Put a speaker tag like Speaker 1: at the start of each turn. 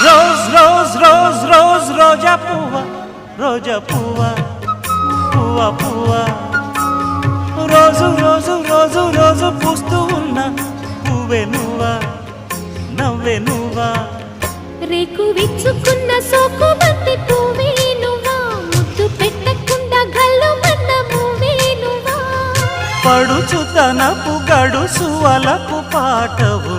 Speaker 1: Rose rose rose rose రోజా పువ్వా, రోజా పువ్వా, పువ్వా పువ్వా, రోజు రోజు రోజు రోజు పూస్తూ ఉన్న పువ్వే నువ్వా, నవ్వే నువ్వా.
Speaker 2: రేకు విచ్చుకున్న సోకు బంతి పువ్వే నువ్వా, ముద్దు పెట్టకుండా గల్లు మన్న పువ్వే నువ్వా.
Speaker 1: పడుచుతనపు గడుసు అలపు పాటవు